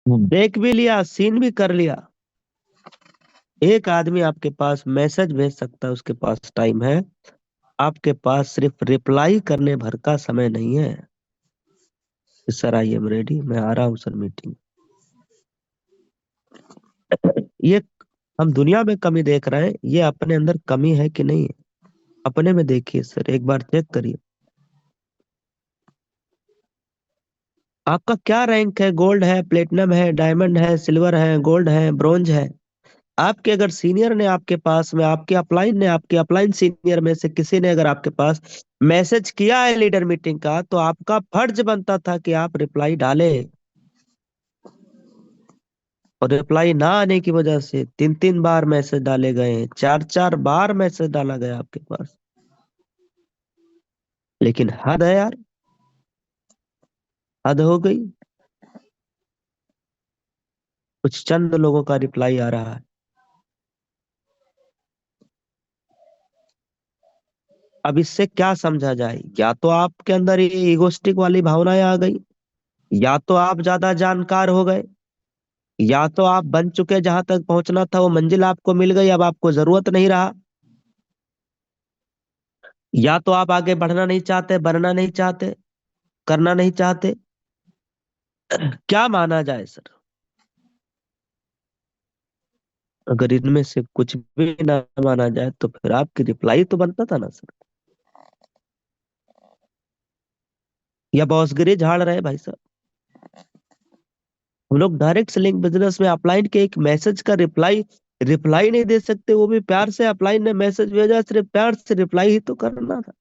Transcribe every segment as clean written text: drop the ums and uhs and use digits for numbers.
देख भी लिया, सीन भी कर लिया। एक आदमी आपके पास मैसेज भेज सकता है, उसके पास टाइम है। आपके पास सिर्फ रिप्लाई करने भर का समय नहीं है। सर आई एम रेडी, मैं आ रहा हूँ सर मीटिंग। ये हम दुनिया में कमी देख रहे हैं, ये अपने अंदर कमी है कि नहीं है? अपने में देखिए सर, एक बार चेक करिए। आपका क्या रैंक है? गोल्ड है, प्लेटिनम है, डायमंड है, सिल्वर है, गोल्ड है, ब्रोंज है। आपके अगर सीनियर ने आपके पास में, आपके अपलाइन सीनियर में से किसी ने अगर आपके पास मैसेज किया है लीडर मीटिंग का, तो आपका फर्ज बनता था कि आप रिप्लाई डाले। और रिप्लाई ना आने की वजह से 3 3 बार मैसेज डाले गए हैं, 4 4 बार मैसेज डाला गया आपके पास। लेकिन हद है यार, हद हो गई। कुछ चंद लोगों का रिप्लाई आ रहा है। अब इससे क्या समझा जाए? या तो आपके अंदर ये ईगोस्टिक वाली भावनाएं आ गई, या तो आप ज्यादा जानकार हो गए, या तो आप बन चुके, जहां तक पहुंचना था वो मंजिल आपको मिल गई, अब आपको जरूरत नहीं रहा। या तो आप आगे बढ़ना नहीं चाहते, बनना नहीं चाहते, करना नहीं चाहते। क्या माना जाए सर? अगर इनमें से कुछ भी ना माना जाए तो फिर आपकी रिप्लाई तो बनता था ना सर। या बॉसगिरी झाड़ रहे भाई साहब। हम लोग डायरेक्ट सेलिंग बिजनेस में अपलाइन के एक मैसेज का रिप्लाई रिप्लाई नहीं दे सकते, वो भी प्यार से। अपलाइन ने मैसेज भेजा, सिर्फ प्यार से रिप्लाई ही तो करना था।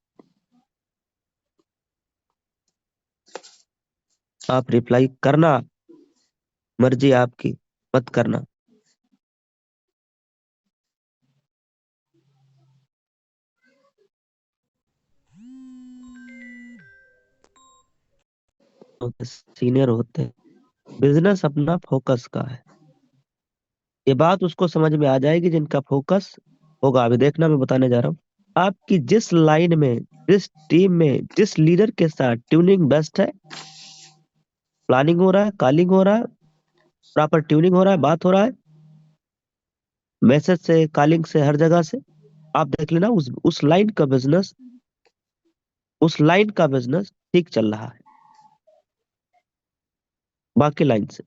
आप रिप्लाई करना, मर्जी आपकी, मत करना। सीनियर होते हैं, बिजनेस अपना फोकस का है। ये बात उसको समझ में आ जाएगी जिनका फोकस होगा। अभी देखना, मैं बताने जा रहा हूँ। आपकी जिस लाइन में, जिस टीम में, जिस लीडर के साथ ट्यूनिंग बेस्ट है, प्लानिंग हो रहा है, कॉलिंग हो रहा है, प्रॉपर ट्यूनिंग हो रहा है, बात हो रहा है, मैसेज से, कॉलिंग से, हर जगह से, आप देख लेना उस लाइन का बिजनेस, उस लाइन का बिजनेस ठीक चल रहा है बाकी लाइन से।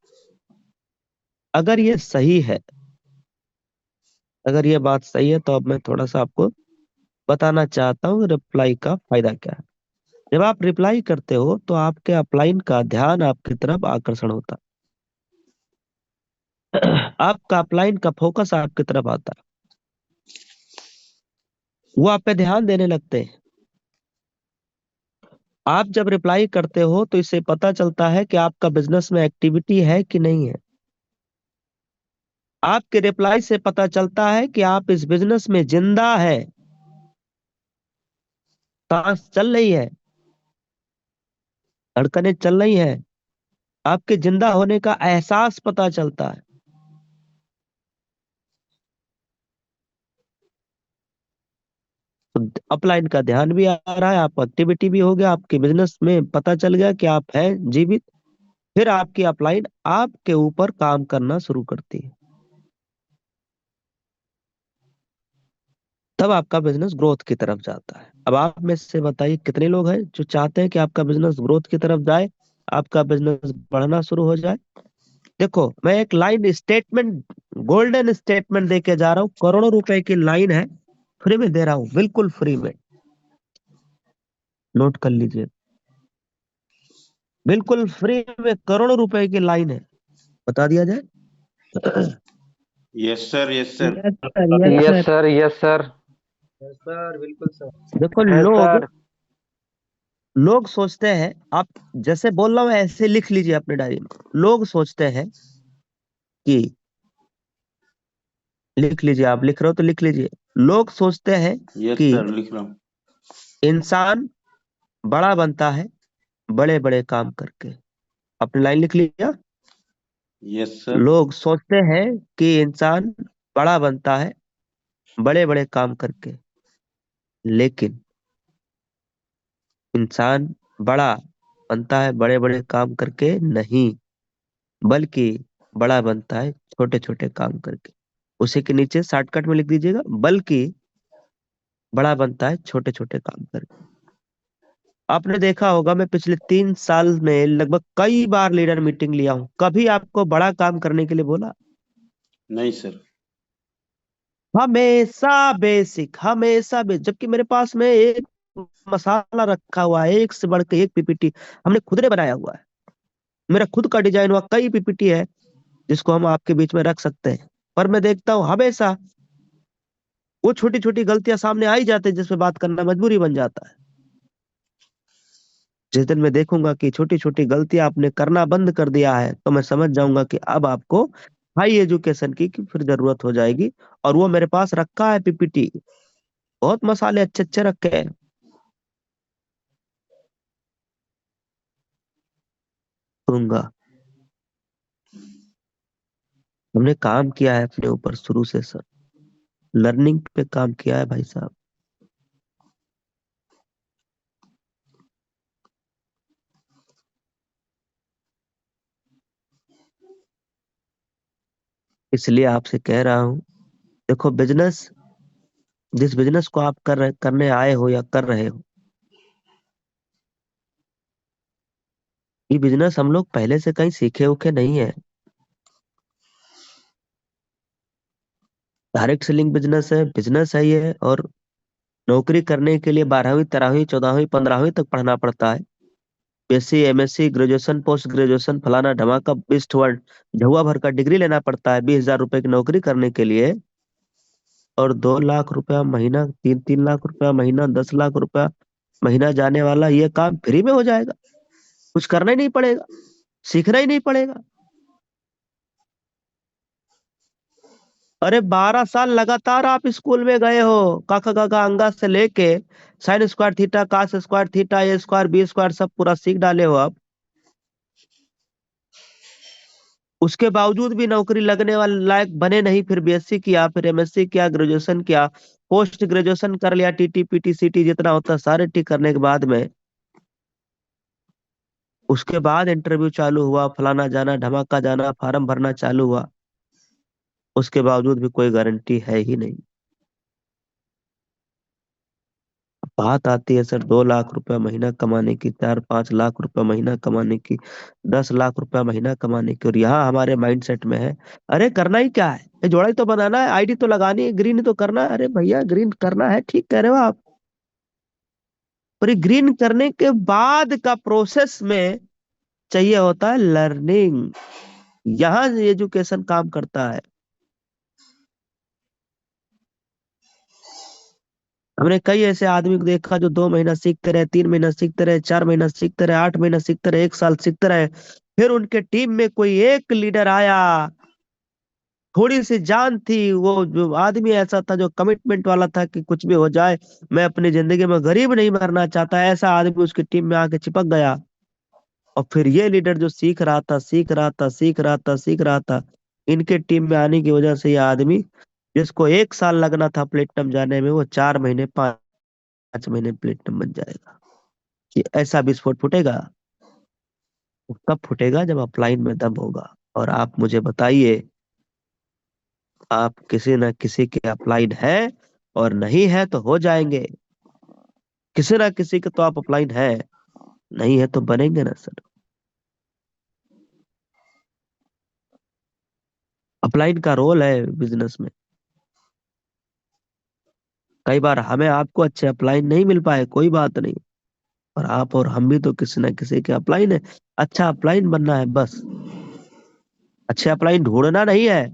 अगर ये सही है, अगर ये बात सही है, तो अब मैं थोड़ा सा आपको बताना चाहता हूँ रिप्लाई का फायदा क्या है। जब आप रिप्लाई करते हो तो आपके अपलाइन का ध्यान आपकी तरफ आकर्षण होता है। आपका अपलाइन का फोकस आपकी तरफ आता है, वो आप पे ध्यान देने लगते हैं। आप जब रिप्लाई करते हो तो इससे पता चलता है कि आपका बिजनेस में एक्टिविटी है कि नहीं है। आपके रिप्लाई से पता चलता है कि आप इस बिजनेस में जिंदा है, सांस चल रही है, धड़कनें चल रही है। आपके जिंदा होने का एहसास पता चलता है। तो अपलाइन का ध्यान भी आ रहा है, आप एक्टिविटी भी हो गया, आपके बिजनेस में पता चल गया कि आप हैं जीवित। फिर आपकी अपलाइन आपके ऊपर काम करना शुरू करती है। तब आपका बिजनेस ग्रोथ की तरफ जाता है। अब आप में से बताइए कितने लोग हैं जो चाहते हैं कि आपका बिजनेस ग्रोथ की तरफ जाए, आपका बिजनेस बढ़ना शुरू हो जाए। देखो, मैं एक लाइन स्टेटमेंट, गोल्डन स्टेटमेंट देके जा रहा हूँ। करोड़ों रुपए की लाइन है, फ्री में दे रहा हूँ, बिल्कुल फ्री में। नोट कर लीजिए, बिल्कुल फ्री में करोड़ों रुपए की लाइन है। बता दिया जाए। Yes sir, yes sir. Yes sir, yes yes sir. Sir, yes sir. Yes sir, बिल्कुल सर। देखो, यस लोग सर। लोग सोचते हैं, आप जैसे बोल रहा हूँ ऐसे लिख लीजिए अपने डायरी में। लोग सोचते हैं कि, लिख लीजिए, आप लिख रहे हो तो लिख लीजिए। लोग सोचते हैं यस कि सर, लिख रहा हूँ। इंसान बड़ा बनता है बड़े बड़े काम करके। अपनी लाइन लिख लिया। Yes sir. लोग सोचते हैं कि इंसान बड़ा बनता है बड़े बड़े काम करके, लेकिन इंसान बड़ा बनता है बड़े बड़े काम करके नहीं, बल्कि बड़ा बनता है छोटे छोटे काम करके। उसी के नीचे शॉर्टकट में लिख दीजिएगा, बल्कि बड़ा बनता है छोटे छोटे काम करके। आपने देखा होगा, मैं पिछले 3 साल में लगभग कई बार लीडर मीटिंग लिया हूं, कभी आपको बड़ा काम करने के लिए बोला? नहीं सर। हमेशा बेसिक, हमेशा बेसिक। जबकि मेरे पास में एक मसाला रखा हुआ है, एक से बढ़ के एक पीपीटी हमने खुद ने बनाया हुआ है। मेरा खुद का डिजाइन हुआ कई पीपीटी है, जिसको हम आपके बीच में रख सकते हैं। पर मैं देखता हूं हमेशा वो छोटी छोटी गलतियां सामने आ ही जाती है, जिसपे बात करना मजबूरी बन जाता है। जिस दिन मैं देखूंगा कि छोटी छोटी गलतियां आपने करना बंद कर दिया है, तो मैं समझ जाऊंगा कि अब आपको हाई एजुकेशन की फिर जरूरत हो जाएगी। और वो मेरे पास रखा है पीपीटी, बहुत मसाले अच्छे अच्छे रखे हैं। दूंगा। हमने काम किया है अपने ऊपर शुरू से सर, लर्निंग पे काम किया है भाई साहब। इसलिए आपसे कह रहा हूं, देखो बिजनेस, जिस बिजनेस को आप करने आए हो या कर रहे हो, ये बिजनेस हम लोग पहले से कहीं सीखे उखे नहीं है। डायरेक्ट सेलिंग बिजनेस है ये। और नौकरी करने के लिए 12वीं 13वीं 14वीं 15वीं तक पढ़ना पड़ता है। BSc MSc graduation post graduation फलाना धमाका बिस्ट वर्ड झुआ भर का डिग्री लेना पड़ता है 20,000 रुपए की नौकरी करने के लिए। और 2 लाख रुपया महीना, 3-3 लाख रुपया महीना, 10 लाख रुपया महीना जाने वाला ये काम फ्री में हो जाएगा। कुछ करना ही नहीं पड़ेगा, सीखना ही नहीं पड़ेगा। अरे 12 साल लगातार आप स्कूल में गए हो, काका काका अंगा से लेके sine square theta cos square theta A square B square सब पूरा सीख डाले हो आप। उसके बावजूद भी नौकरी लगने वाले लायक बने नहीं, फिर बीएससी किया, फिर एमएससी किया, ग्रेजुएशन किया, पोस्ट ग्रेजुएशन कर लिया, टीटी पीटी सीटी जितना होता है सारे टी करने के बाद में उसके बाद इंटरव्यू चालू हुआ, फलाना जाना ढमाका जाना, फार्म भरना चालू हुआ। उसके बावजूद भी कोई गारंटी है ही नहीं। बात आती है सर 2 लाख रुपया महीना कमाने की, 4-5 लाख रुपया महीना कमाने की, 10 लाख रुपया महीना कमाने की, और यहाँ हमारे माइंड सेट में है अरे करना ही क्या है, ये जोड़ा ही तो बनाना है, आईडी तो लगानी है, ग्रीन ही तो करना है। अरे भैया ग्रीन करना है, ठीक कह रहे हो आप, पर ये ग्रीन करने के बाद का प्रोसेस में चाहिए होता है लर्निंग। यहाँ एजुकेशन काम करता है। हमने कई ऐसे आदमी को देखा जो 2 महीना सीखते रहे, 3 महीना सीखते रहे, 4 महीना सीखते रहे, 8 महीना सीखते रहे, 1 साल सीखते रहे। फिर उनके टीम में कोई एक लीडर आया, थोड़ी सी जान थी, वो जो आदमी ऐसा था जो कमिटमेंट वाला था कि कुछ भी हो जाए मैं अपनी जिंदगी में गरीब नहीं मरना चाहता, ऐसा आदमी उसकी टीम में आके चिपक गया। और फिर ये लीडर जो सीख रहा था सीख रहा था सीख रहा था सीख रहा था, इनके टीम में आने की वजह से ये आदमी, जिसको 1 साल लगना था प्लेटिनम जाने में, वो 4 महीने 5 महीने प्लेटिनम बन जाएगा। कि ऐसा विस्फोट फूटेगा, वो कब फूटेगा? जब अपलाइन में दम होगा। और आप मुझे बताइए, आप किसी न किसी के अपलाइन है, और नहीं है तो हो जाएंगे। किसी ना किसी के तो आप अपलाइन है, नहीं है तो बनेंगे ना सर। अपलाइन का रोल है बिजनेस में। कई बार हमें आपको अच्छे अपलाइन नहीं मिल पाए, कोई बात नहीं, और आप और हम भी तो किसी ना किसी के अपलाइन है। अच्छा अपलाइन बनना है बस, अच्छे अपलाइन ढूंढना नहीं है,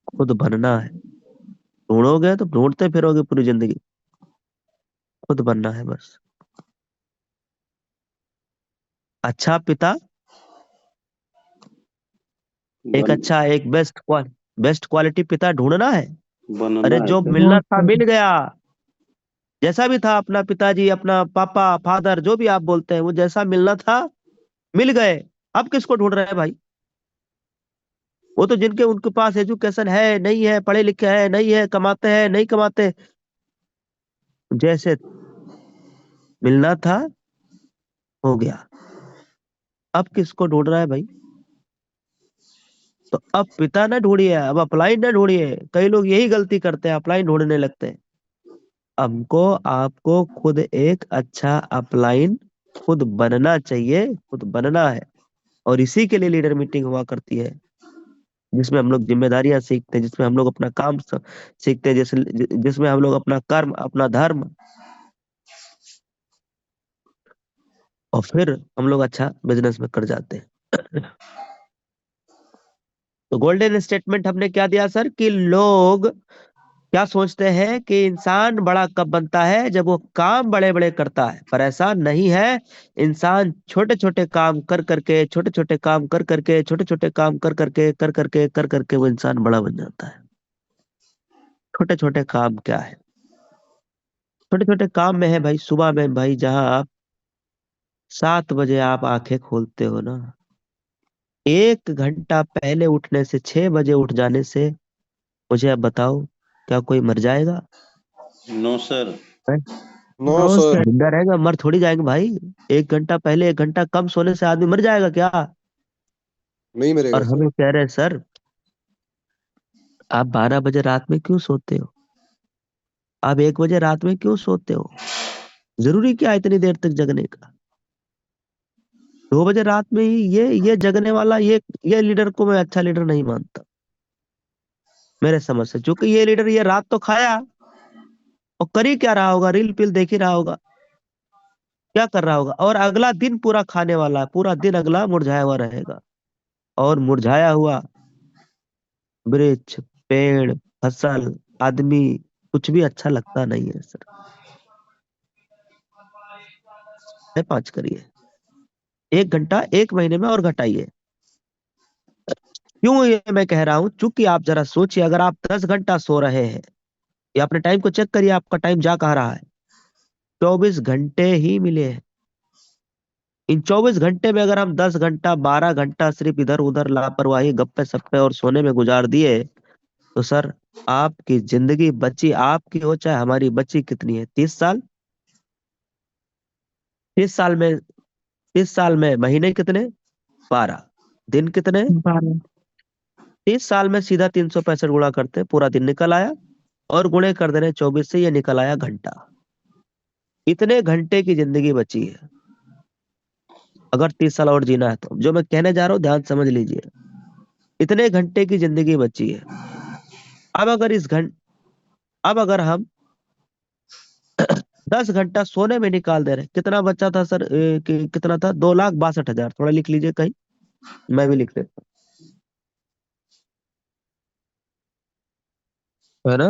खुद बनना है। ढूंढोगे तो ढूंढते फिरोगे पूरी जिंदगी, खुद बनना है बस। अच्छा पिता, एक बन अच्छा एक बेस्ट क्वालिटी पिता ढूंढना है। बनना अरे है जो सर। मिलना था मिल गया। जैसा भी था अपना पिताजी, अपना पापा फादर जो भी आप बोलते हैं, वो जैसा मिलना था मिल गए। अब किसको ढूंढ रहे हैं भाई? वो तो जिनके उनके पास एजुकेशन है नहीं है, पढ़े लिखे है नहीं है, कमाते हैं नहीं कमाते, जैसे मिलना था हो गया। अब किसको ढूंढ रहा है भाई? तो अब पिता ना ढूंढिए, अब अपलाइन ना ढूंढिए। कई लोग यही गलती करते हैं, अपलाइन ढूंढने लगते हैं। हमको आपको खुद एक अच्छा अपलाइन खुद बनना चाहिए, खुद बनना है। और इसी के लिए लीडर मीटिंग हुआ करती है, जिसमें हम लोग जिम्मेदारियां सीखते हैं, जिसमें हम लोग अपना काम सीखते हैं, जिसमें हम लोग अपना कर्म, अपना धर्म, और फिर हम लोग अच्छा बिजनेस में कर जाते हैं। तो गोल्डन स्टेटमेंट हमने क्या दिया सर, कि लोग क्या सोचते हैं कि इंसान बड़ा कब बनता है, जब वो काम बड़े बड़े करता है। पर ऐसा नहीं है। इंसान छोटे छोटे काम कर करके, छोटे छोटे काम कर करके, छोटे छोटे काम कर करके वो इंसान बड़ा बन जाता है। छोटे छोटे काम क्या है? छोटे छोटे काम में है भाई, सुबह में भाई, जहां आप 7 बजे आप आंखें खोलते हो ना, 1 घंटा पहले उठने से, 6 बजे उठ जाने से, मुझे अब बताओ, क्या कोई मर जाएगा? No sir. हैं? No no sir. सर। जिंदा रहेगा, मर थोड़ी जाएंगे भाई। 1 घंटा पहले, 1 घंटा कम सोने से आदमी मर जाएगा क्या? नहीं मरेगा और सर। हमें कह रहे हैं सर, आप 12 बजे रात में क्यों सोते हो? आप 1 बजे रात में क्यों सोते हो? जरूरी क्या है इतनी देर तक जगने का? 2 बजे रात में ही ये जगने वाला, ये लीडर को मैं अच्छा लीडर नहीं मानता, मेरे समझ से। क्योंकि ये लीडर ये रात तो खाया, और कर ही क्या रहा होगा? रील पील देख ही रहा होगा, क्या कर रहा होगा? और अगला दिन पूरा खाने वाला है, पूरा दिन अगला मुरझाया हुआ रहेगा। और मुरझाया हुआ वृक्ष, पेड़, फसल, आदमी, कुछ भी अच्छा लगता नहीं है सर। 5 करिए, 1 घंटा 1 महीने में और घटाइए। क्यों ये मैं कह रहा हूं? चूंकि आप जरा सोचिए, अगर आप 10 घंटा सो रहे हैं, या अपने टाइम को चेक करिए, आपका टाइम जा कहाँ रहा है? 24 घंटे ही मिले हैं। इन 24 घंटे में अगर हम 10 घंटा, 12 घंटा सिर्फ इधर उधर लापरवाही, गप्पे सप्पे और सोने में गुजार दिए, तो सर, आपकी जिंदगी बची, आपकी हो चाहे हमारी, बची कितनी है? 30 साल। 30 साल में, 30 साल में महीने कितने? 12। दिन कितने? 12। 30 साल में सीधा 365 गुणा करते, पूरा दिन निकल आया। और गुणे कर दे रहे 24 से, ये निकल आया घंटा। इतने घंटे की जिंदगी बची है। अगर 30 साल और जीना है तो, जो मैं कहने जा रहा हूँ ध्यान समझ लीजिए, इतने घंटे की जिंदगी बची है। अब अगर इस घंटे अब अगर हम 10 घंटा सोने में निकाल दे रहे, कितना बचा था सर? कितना था? 2,62,000। थोड़ा लिख लीजिए कहीं, मैं भी लिख लेता हूँ, है ना?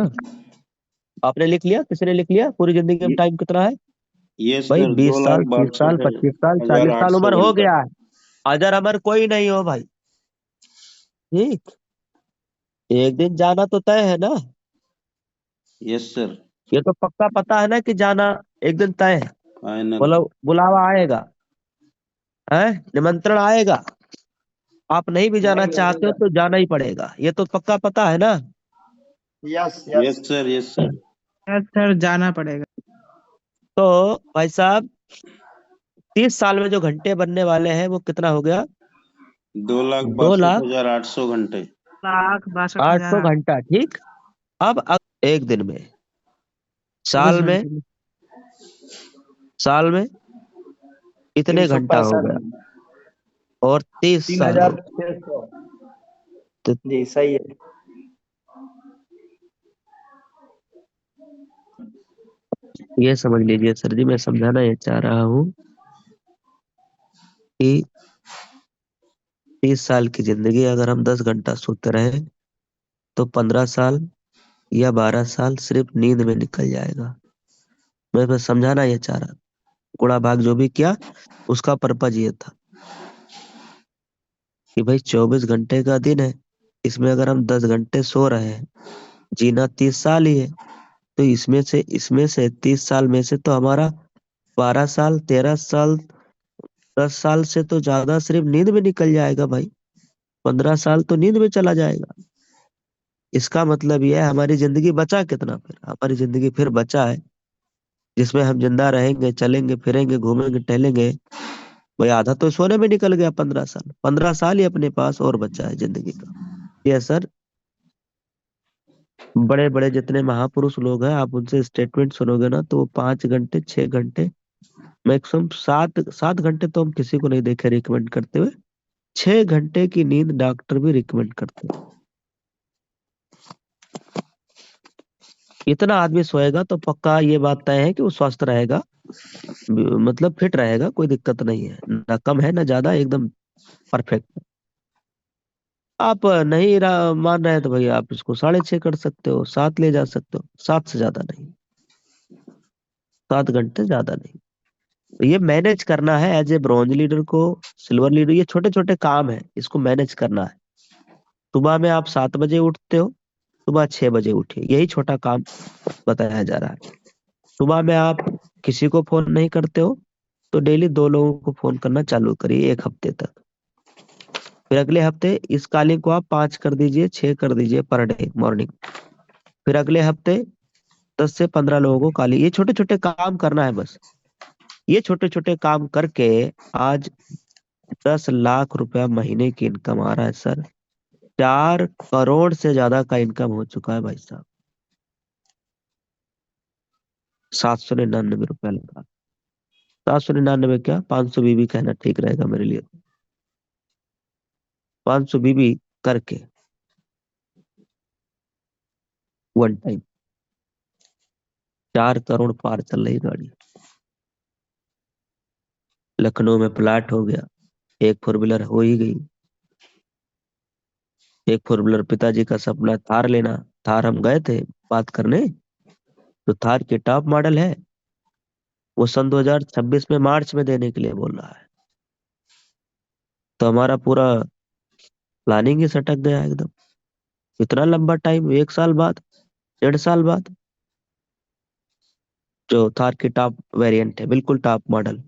आपने लिख लिया? किसने लिख लिया? पूरी जिंदगी में ये टाइम कितना है ये भाई? सर दो 20 साल, लाख 30 साल, बासठ 25 साल, हजार चालीस आठ साल सौ उम्र हो घंटा गया है। अगर हमारे कोई नहीं हो भाई, ठीक, एक दिन जाना तो तय है ना? Yes sir. ये तो पक्का पता है ना कि जाना एक दिन तय है। फाइनल। बोलो, बुलावा आएगा, है, निमंत्रण आएगा। आप नहीं भी जाना चाहते हो तो जाना ही पड़ेगा, ये तो पक्का पता है ना? Yes yes yes. Sir, yes sir. Yes sir, जाना पड़ेगा। तो भाई साहब, 30 साल में जो घंटे बनने वाले हैं वो कितना हो गया? दो लाख दो बासठ लाख हजार आठ सौ घंटे 1,62,000। 800 घंटा, ठीक। अब एक दिन में, चौबीस साल में, घंटे में साल में तीन इतने सौ घंटा हो पैंसठ गया। और 30 साल हो 3,600। तो जी सही है। ये समझ लीजिए सर जी, मैं समझाना ये चाह रहा हूँ कि 30 साल की जिंदगी अगर हम 10 घंटा सोते रहे, तो 15 साल या 12 साल सिर्फ नींद में निकल जाएगा। मैं बस समझाना ये चाह रहा था। गुणा भाग जो भी किया, उसका पर्पज ये था कि भाई 24 घंटे का दिन है, इसमें अगर हम 10 घंटे सो रहे हैं, जीना 30 साल ही है, तो इसमें से 30 साल में से तो हमारा 12 साल, 13 साल, 10 साल से तो ज्यादा सिर्फ नींद में निकल जाएगा भाई। 15 साल तो नींद में चला जाएगा। इसका मतलब यह है, हमारी जिंदगी बचा कितना? फिर हमारी जिंदगी फिर बचा है, जिसमें हम जिंदा रहेंगे, चलेंगे फिरेंगे, घूमेंगे टहलेंगे, भाई आधा तो सोने में निकल गया, 15 साल, 15 साल ही अपने पास और बचा है जिंदगी का। ये सर, बड़े बड़े जितने महापुरुष लोग हैं, आप उनसे स्टेटमेंट सुनोगे ना, तो वो 5 घंटे 6 घंटे, मैक्सिमम 7 7 घंटे तो हम किसी को नहीं देखे रिकमेंड करते हुए। 6 घंटे की नींद डॉक्टर भी रिकमेंड करते हैं। इतना आदमी सोएगा तो पक्का ये बात तय है कि वो स्वस्थ रहेगा, मतलब फिट रहेगा, कोई दिक्कत नहीं है, ना कम है ना ज्यादा, एकदम परफेक्ट। आप नहीं मान रहे हैं तो भाई आप इसको 6.5 कर सकते हो, 7 ले जा सकते हो, 7 से ज्यादा नहीं, 7 घंटे ज्यादा नहीं। तो ये मैनेज करना है एज ए ब्रॉन्ज लीडर को, सिल्वर लीडर, ये छोटे छोटे काम है, इसको मैनेज करना है। सुबह में आप 7 बजे उठते हो, सुबह 6 बजे उठिए, यही छोटा काम बताया जा रहा है। सुबह में आप किसी को फोन नहीं करते हो, तो डेली 2 लोगों को फोन करना चालू करिए 1 हफ्ते तक। फिर अगले हफ्ते इस कॉलिंग को आप 5 कर दीजिए, 6 कर दीजिए पर डे मॉर्निंग। फिर अगले हफ्ते 10 से 15 लोगों को कॉलिंग, ये छोटे छोटे काम करना है बस। ये छोटे छोटे काम करके आज 10 लाख रुपया महीने की इनकम आ रहा है सर। 4 करोड़ से ज्यादा का इनकम हो चुका है भाई साहब। 799 रुपया लगा। 799 क्या, 500 बीबी कहना ठीक रहेगा मेरे लिए। 500 बीबी करके 1 टाइम 4 करोड़ पार चल रही गाड़ी। लखनऊ में प्लाट हो गया, एक 4 व्हीलर हो ही गई। एक 4 व्हीलर, पिताजी का सपना थार लेना। थार हम गए थे बात करने, तो थार की टॉप मॉडल है, वो सन 2026 में मार्च में देने के लिए बोल रहा है। तो हमारा पूरा प्लानिंग ही सटक गया एकदम। इतना लंबा टाइम, 1 साल बाद, 1.5 साल बाद। जो थार की टॉप वेरिएंट है, बिल्कुल टॉप मॉडल,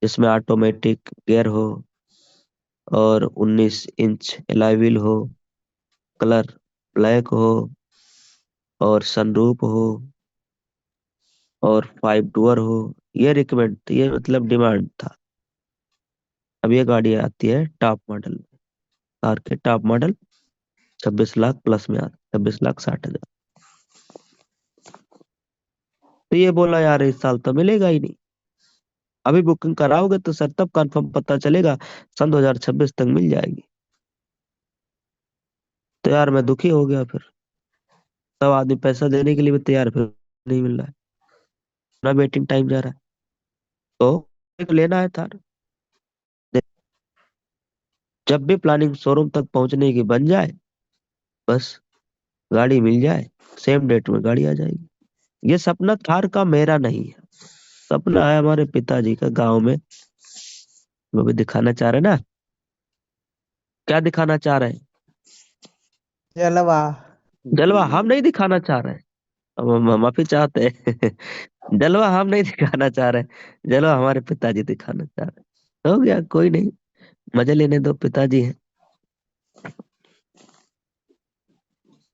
जिसमें ऑटोमेटिक गियर हो और 19 इंच एलॉय व्हील हो, कलर ब्लैक हो और सनरूफ हो और 5 डोर हो, ये मतलब डिमांड था। अब ये गाड़ी आती है टॉप मॉडल, कार के टॉप मॉडल, 26 लाख प्लस में आता, 26,60,000। तो ये बोला यार इस साल तो मिलेगा ही नहीं, अभी बुकिंग कराओगे तो सर तब कंफर्म पता चलेगा, सन 2026 तक मिल जाएगी। तो यार मैं दुखी हो गया फिर। तब आदमी पैसा देने के लिए भी तैयार, फिर नहीं मिल रहा है, ना वेटिंग टाइम जा रहा है। तो एक लेना है थार, जब भी प्लानिंग शोरूम तक पहुंचने की बन जाए, बस गाड़ी मिल जाए, सेम डेट में गाड़ी आ जाएगी। ये सपना थार का मेरा नहीं है, सपना है हमारे पिताजी का, गांव में। वो भी दिखाना चाह रहे हैं ना, क्या दिखाना चाह रहे हैं? जलवा। जलवा हम नहीं दिखाना चाह रहे हैं, हम माफी चाहते हैं। जलवा हम नहीं दिखाना चाह रहे, जलवा हमारे पिताजी दिखाना चाह रहे। हो गया, कोई नहीं, मजे लेने दो, पिताजी हैं।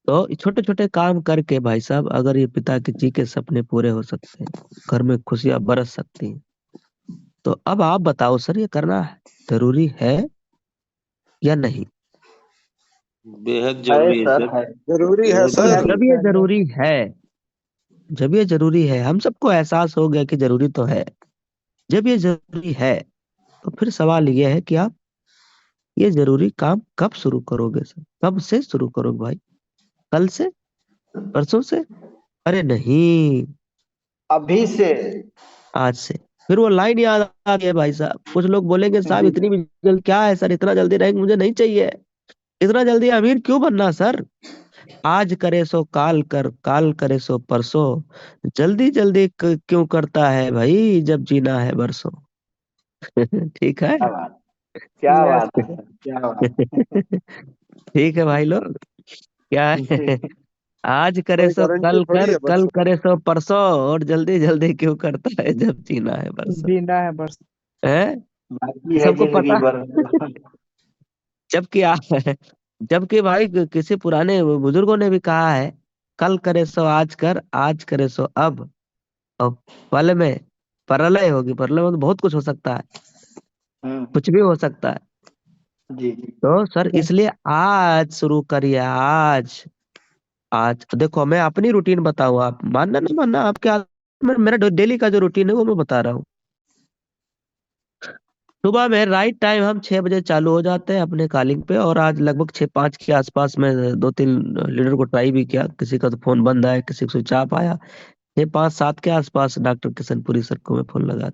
तो छोटे छोटे काम करके भाई साहब, अगर ये पिता के जी के सपने पूरे हो सकते हैं, घर में खुशियां बरस सकती हैं, तो अब आप बताओ सर, ये करना जरूरी है या नहीं? बेहद है जरूरी है सर, सर। है। जरूरी है बेहद तो सर। जरूरी जब ये जरूरी है, जब ये जरूरी है, हम सबको एहसास हो गया कि जरूरी तो है, जब ये जरूरी है, तो फिर सवाल ये है कि आप ये जरूरी काम कब शुरू करोगे सर? कब से शुरू करोगे भाई? कल से? परसों से? अरे नहीं, अभी से। आज से। फिर वो लाइन याद आ गई है भाई साहब, कुछ लोग बोलेंगे साहब इतनी भी जल्द क्या है सर, इतना जल्दी रैंक मुझे नहीं चाहिए, इतना जल्दी अमीर क्यों बनना सर? आज करे सो काल कर, काल करे सो परसों, जल्दी जल्दी क्यों करता है भाई, जब जीना है बरसों। ठीक है। क्या बात, क्या यस। बात है सर, क्या बात। ठीक है भाई लोग, क्या है? आज करे कोई सो गारंटी कल थोड़ी कर, है कल परसों। करे सो परसों, और जल्दी जल्दी क्यों करता है, जब जीना है बरसों। जीना है बस, है, बाकी है सबको जिंदगी पता। भर। जबकि जबकि भाई किसी पुराने बुजुर्गों ने भी कहा है, कल करे सो आज कर, आज करे सो अब, और पल में प्रलय होगी, प्रलय में तो बहुत कुछ हो सकता है। कुछ भी हो सकता है। जी जी। तो सर इसलिए आज शुरू करिए, आज। आज देखो मैं अपनी रूटीन बताऊँ, आप मानना नहीं मानना आपके हाथ में। मेरा डेली का जो रूटीन है वो मैं बता रहा हूँ। सुबह में राइट टाइम हम 6 बजे चालू हो जाते हैं अपने कॉलिंग पे, और आज लगभग 6-5 के आसपास में 2-3 लीडर को ट्राई भी किया, किसी का तो फोन बंद आया, किसी को स्विच ऑफ आया। 6-5-7 के आसपास डॉक्टर किशनपुरी सर को मैं फोन लगा।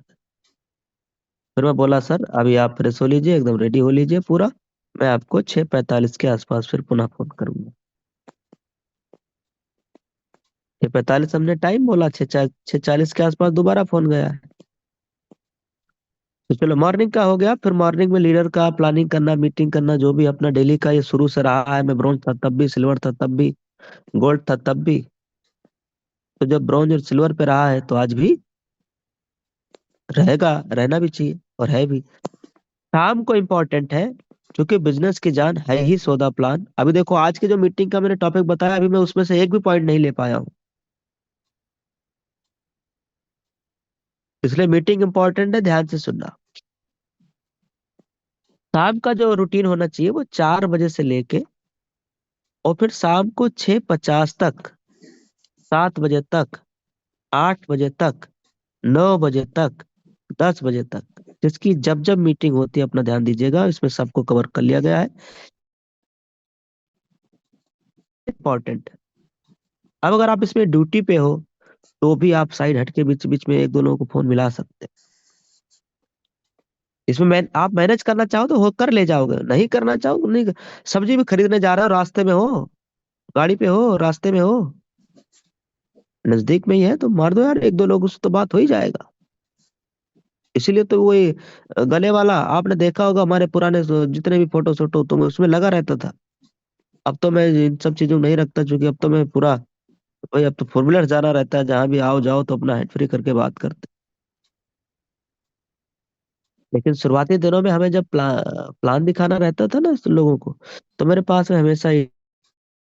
फिर मैं बोला सर अभी आप फ्रेश हो लीजिए, एकदम रेडी हो लीजिए पूरा, मैं आपको 6:45 के आसपास फिर पुनः फोन करूंगा। 6:45 हमने टाइम बोला, 6:40 के आसपास दोबारा फोन गया है। तो चलो मॉर्निंग का हो गया। फिर मॉर्निंग में लीडर का प्लानिंग करना, मीटिंग करना, जो भी अपना डेली का ये शुरू से रहा है। मैं ब्रॉन्ज था तब भी, सिल्वर था तब भी, गोल्ड था तब भी। तो जब ब्रॉन्ज और सिल्वर पे रहा है तो आज भी रहेगा, रहना भी चाहिए और है भी। शाम को इम्पोर्टेंट है, क्योंकि बिजनेस की जान है ही सौदा प्लान। अभी देखो आज की जो मीटिंग का मैंने टॉपिक बताया, अभी मैं उसमें से एक भी पॉइंट नहीं ले पाया हूँ, इसलिए मीटिंग इंपॉर्टेंट है, ध्यान से सुनना। शाम का जो रूटीन होना चाहिए वो 4 बजे से लेके और फिर शाम को 6:50 तक, 7 बजे तक, 8 बजे तक, 9 बजे तक, 10 बजे तक, जिसकी जब जब मीटिंग होती है अपना ध्यान दीजिएगा, इसमें सबको कवर कर लिया गया है। इंपॉर्टेंट। अब अगर आप इसमें ड्यूटी पे हो तो भी आप साइड हट के बीच बीच में एक दो लोगों को फोन मिला सकते हैं। इसमें आप मैनेज करना चाहो तो हो, कर ले जाओगे, नहीं करना चाहो तो नहीं सब्जी भी खरीदने जा रहे हो, रास्ते में हो, गाड़ी पे हो, रास्ते में हो, नजदीक में ही है, तो मार दो यार एक दो लोग, उससे तो बात हो ही जाएगा। इसीलिए तो वो ये गले वाला आपने देखा होगा, हमारे पुराने जितने भी फोटो शोटो तो मैं उसमें लगा रहता था। अब तो मैं इन सब चीजों में नहीं रखता, क्योंकि अब तो मैं पूरा, भाई अब तो फोर जाना रहता है, जहां भी आओ जाओ तो अपना हैंड फ्री करके बात करते। लेकिन शुरुआती दिनों में हमें जब प्लान दिखाना रहता था ना लोगों को, तो मेरे पास में हमेशा ये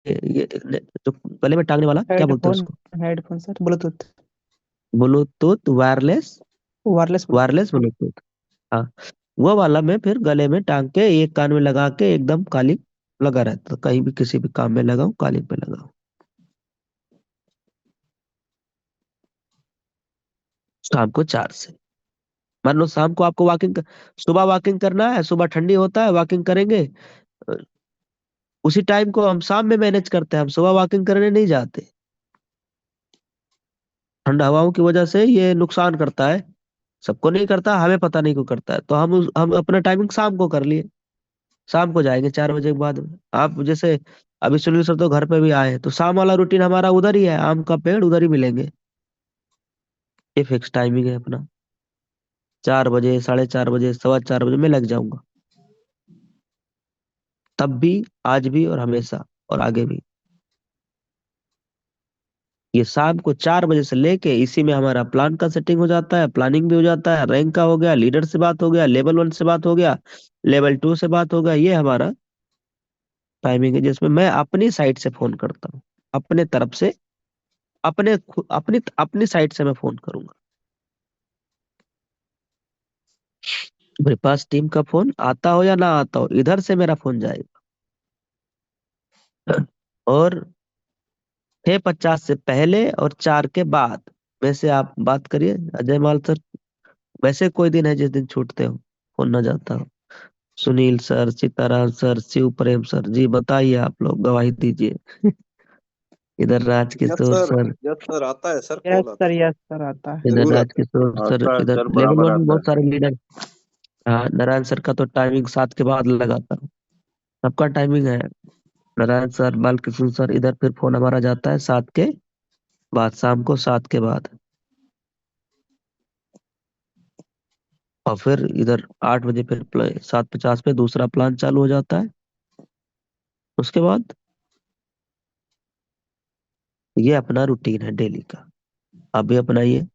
जो गले में टांगने वाला क्या बोलते हैं हेडफोन। उसको, headphone sir, Bluetooth. Bluetooth wireless, wireless Bluetooth. Wireless Bluetooth. हाँ, वो वाला मैं फिर गले में टांग के एक कान में लगा के एकदम कालिंग लगा रहता था, कहीं भी किसी भी काम में लगाऊं कालिंग पे लगाऊं। शाम को 4 से, मान लो शाम को आपको सुबह वॉकिंग करना है, सुबह ठंडी होता है वॉकिंग करेंगे, अ, उसी टाइम को हम शाम में मैनेज करते हैं, हम सुबह वॉकिंग करने नहीं जाते। ठंड हवाओं की वजह से ये नुकसान करता है, सबको नहीं करता, हमें पता नहीं क्यों करता है, तो हम अपना टाइमिंग शाम को कर लिए। शाम को जाएंगे 4 बजे के बाद में। आप जैसे अभी सुनील सर तो घर पे भी आए हैं, तो शाम वाला रूटीन हमारा उधर ही है, आम का पेड़ उधर ही मिलेंगे। ये फिक्स टाइमिंग है अपना। 4 बजे, 4:30 बजे, 4:15 बजे मैं लग जाऊंगा, तब भी, आज भी और हमेशा और आगे भी। ये शाम को 4 बजे से लेके इसी में हमारा प्लान का सेटिंग हो जाता है, प्लानिंग भी हो जाता है, रैंक का हो गया, लीडर से बात हो गया, लेवल 1 से बात हो गया, लेवल 2 से बात हो गया। ये हमारा टाइमिंग है, जिसमें मैं अपनी साइड से फोन करता हूँ, अपने तरफ से, अपनी अपनी साइड से मैं फोन करूंगा। मेरे पास टीम का फोन आता हो या ना आता हो, इधर से मेरा फोन जाएगा। और 6:50 से पहले और 4 के बाद में से आप बात करिए अजय माल सर। वैसे कोई दिन है जिस दिन छूटते हो, फोन ना जाता हो? सुनील सर, सीताराम सर, शिव प्रेम सर, जी बताइए, आप लोग गवाही दीजिए। इधर yes Rajkishore sir, sir, yes sir, आता है सर, यस कॉल आता सर, है। यस सर, आता है। इधर जरूर आता राजकिशोर सर, आता है इधर सर, लेवल बराबर 1 में आता बहुत है। सारे लीडर। हाँ, नारायण सर का तो टाइमिंग 7 के बाद लगाता हूँ, सबका टाइमिंग है। नारायण सर, बालकृष्ण सर, इधर फिर फोन हमारा जाता है 7 के बाद, शाम को 7 के बाद। और फिर इधर 8 बजे फिर 7:50 पे दूसरा प्लान चालू हो जाता है। उसके बाद ये अपना रूटीन है डेली का, आप भी अपनाइए,